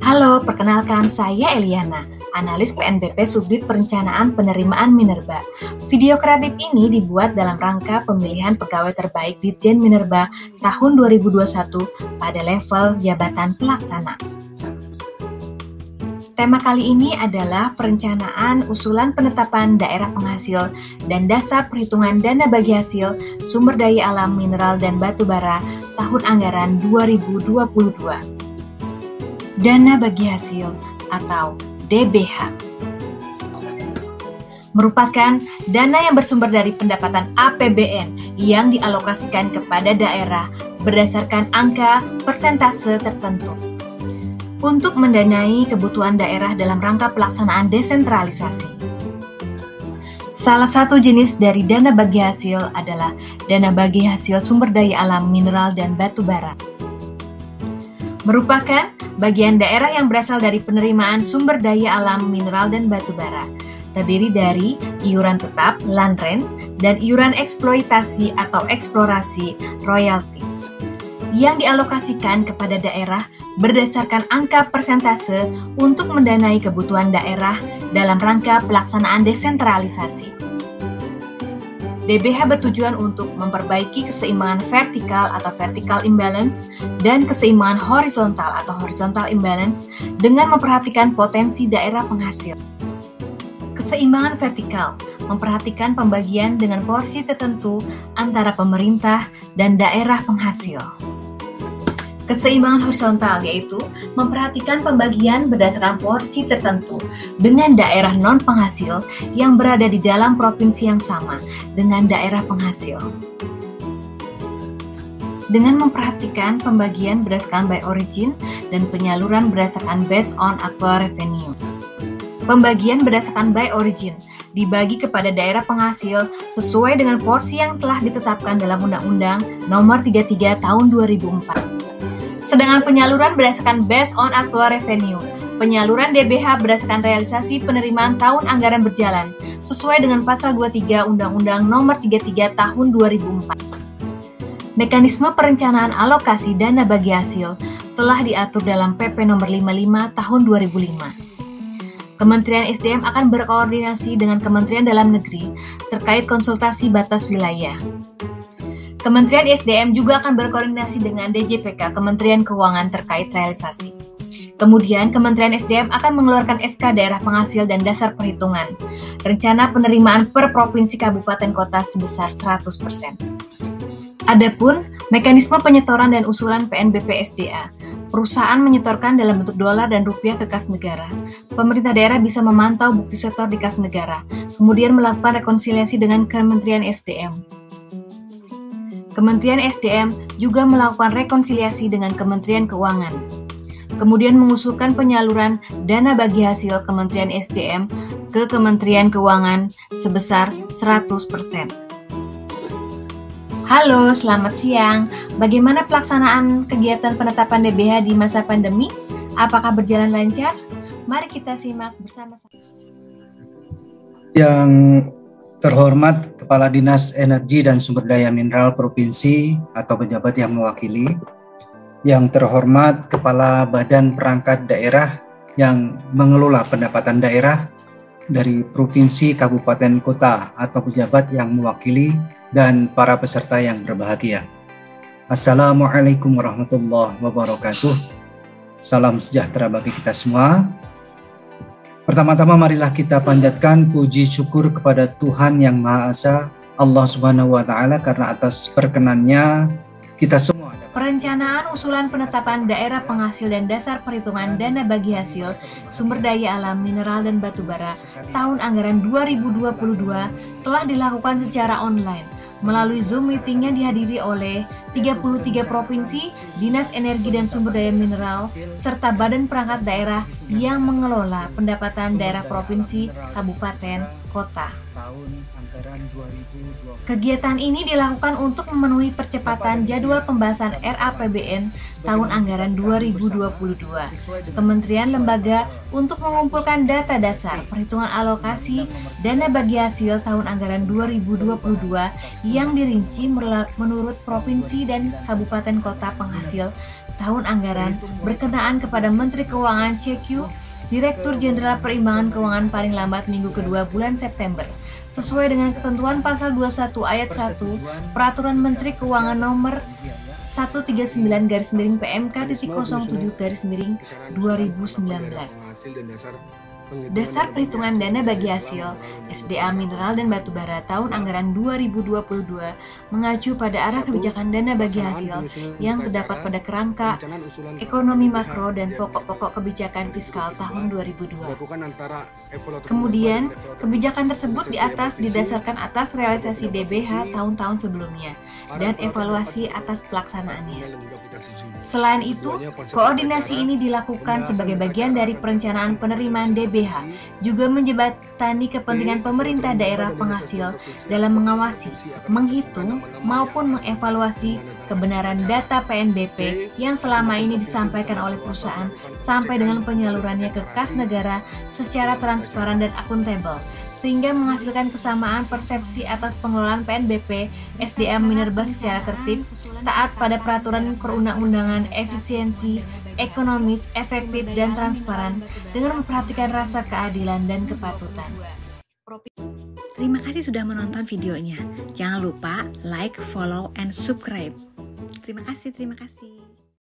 Halo, perkenalkan saya Eliana, analis PNBP Subdit Perencanaan Penerimaan Minerba. Video kreatif ini dibuat dalam rangka pemilihan pegawai terbaik Ditjen Minerba tahun 2021 pada level jabatan pelaksana. Tema kali ini adalah perencanaan usulan penetapan daerah penghasil dan dasar perhitungan dana bagi hasil sumber daya alam mineral dan batu bara tahun anggaran 2022. Dana bagi hasil atau DBH merupakan dana yang bersumber dari pendapatan APBN yang dialokasikan kepada daerah berdasarkan angka persentase tertentu untuk mendanai kebutuhan daerah dalam rangka pelaksanaan desentralisasi. Salah satu jenis dari dana bagi hasil adalah dana bagi hasil sumber daya alam mineral dan batu bara. Merupakan bagian daerah yang berasal dari penerimaan sumber daya alam mineral dan batu bara, terdiri dari iuran tetap land rent dan iuran eksploitasi atau eksplorasi royalti yang dialokasikan kepada daerah berdasarkan angka persentase untuk mendanai kebutuhan daerah dalam rangka pelaksanaan desentralisasi. DBH bertujuan untuk memperbaiki keseimbangan vertikal atau vertical imbalance dan keseimbangan horizontal atau horizontal imbalance dengan memperhatikan potensi daerah penghasil. Keseimbangan vertikal memperhatikan pembagian dengan porsi tertentu antara pemerintah dan daerah penghasil. Keseimbangan horizontal yaitu memperhatikan pembagian berdasarkan porsi tertentu dengan daerah non-penghasil yang berada di dalam provinsi yang sama dengan daerah penghasil. Dengan memperhatikan pembagian berdasarkan by origin dan penyaluran berdasarkan based on actual revenue. Pembagian berdasarkan by origin dibagi kepada daerah penghasil sesuai dengan porsi yang telah ditetapkan dalam Undang-Undang Nomor 33 Tahun 2004. Sedangkan penyaluran berdasarkan based on actual revenue. Penyaluran DBH berdasarkan realisasi penerimaan tahun anggaran berjalan sesuai dengan pasal 23 Undang-Undang Nomor 33 Tahun 2004. Mekanisme perencanaan alokasi dana bagi hasil telah diatur dalam PP Nomor 55 Tahun 2005. Kementerian SDM akan berkoordinasi dengan Kementerian Dalam Negeri terkait konsultasi batas wilayah. Kementerian SDM juga akan berkoordinasi dengan DJPK Kementerian Keuangan terkait realisasi. Kemudian, Kementerian SDM akan mengeluarkan SK daerah penghasil dan dasar perhitungan, rencana penerimaan per provinsi kabupaten kota sebesar 100%. Adapun mekanisme penyetoran dan usulan PNBP SDA, perusahaan menyetorkan dalam bentuk dolar dan rupiah ke kas negara. Pemerintah daerah bisa memantau bukti setor di kas negara, kemudian melakukan rekonsiliasi dengan Kementerian SDM. Kementerian SDM juga melakukan rekonsiliasi dengan Kementerian Keuangan. Kemudian mengusulkan penyaluran dana bagi hasil Kementerian SDM ke Kementerian Keuangan sebesar 100%. Halo, selamat siang. Bagaimana pelaksanaan kegiatan penetapan DBH di masa pandemi? Apakah berjalan lancar? Mari kita simak bersama-sama. Yang terhormat Kepala Dinas Energi dan Sumber Daya Mineral Provinsi atau pejabat yang mewakili, yang terhormat Kepala Badan Perangkat Daerah yang mengelola pendapatan daerah dari provinsi, kabupaten, kota atau pejabat yang mewakili, dan para peserta yang berbahagia. Assalamualaikum warahmatullahi wabarakatuh. Salam sejahtera bagi kita semua. Pertama-tama marilah kita panjatkan puji syukur kepada Tuhan Yang Maha Esa, Allah Subhanahu wa Ta'ala, karena atas perkenannya kita semua. Perencanaan usulan penetapan daerah penghasil dan dasar perhitungan dana bagi hasil sumber daya alam mineral dan batu bara tahun anggaran 2022 telah dilakukan secara online melalui Zoom meeting yang dihadiri oleh 33 provinsi, Dinas Energi dan Sumber Daya Mineral, serta Badan Perangkat Daerah yang mengelola pendapatan daerah provinsi, kabupaten, kota. Kegiatan ini dilakukan untuk memenuhi percepatan jadwal pembahasan RAPBN tahun anggaran 2022. Kementerian lembaga untuk mengumpulkan data dasar perhitungan alokasi dana bagi hasil tahun anggaran 2022 yang dirinci menurut provinsi dan kabupaten kota penghasil tahun anggaran berkenaan kepada Menteri Keuangan CQ, Direktur Jenderal Perimbangan Keuangan paling lambat minggu kedua bulan September, sesuai dengan ketentuan pasal 21 ayat 1 Peraturan Menteri Keuangan nomor 139-PMK.07-2019. Dasar perhitungan dana bagi hasil SDA mineral dan batubara tahun anggaran 2022 mengacu pada arah kebijakan dana bagi hasil yang terdapat pada kerangka ekonomi makro dan pokok-pokok kebijakan fiskal tahun 2002. Kemudian, kebijakan tersebut didasarkan atas realisasi DBH tahun-tahun sebelumnya dan evaluasi atas pelaksanaannya. Selain itu, koordinasi ini dilakukan sebagai bagian dari perencanaan penerimaan DBH, juga menjembatani kepentingan pemerintah daerah penghasil dalam mengawasi, menghitung, maupun mengevaluasi kebenaran data PNBP yang selama ini disampaikan oleh perusahaan sampai dengan penyalurannya ke kas negara secara transparan dan akuntabel, sehingga menghasilkan kesamaan persepsi atas pengelolaan PNBP SDA Minerba secara tertib, taat pada peraturan perundang-undangan, efisiensi, ekonomis, efektif, dan transparan dengan memperhatikan rasa keadilan dan kepatutan. Terima kasih sudah menonton videonya. Jangan lupa like, follow, and subscribe. Terima kasih.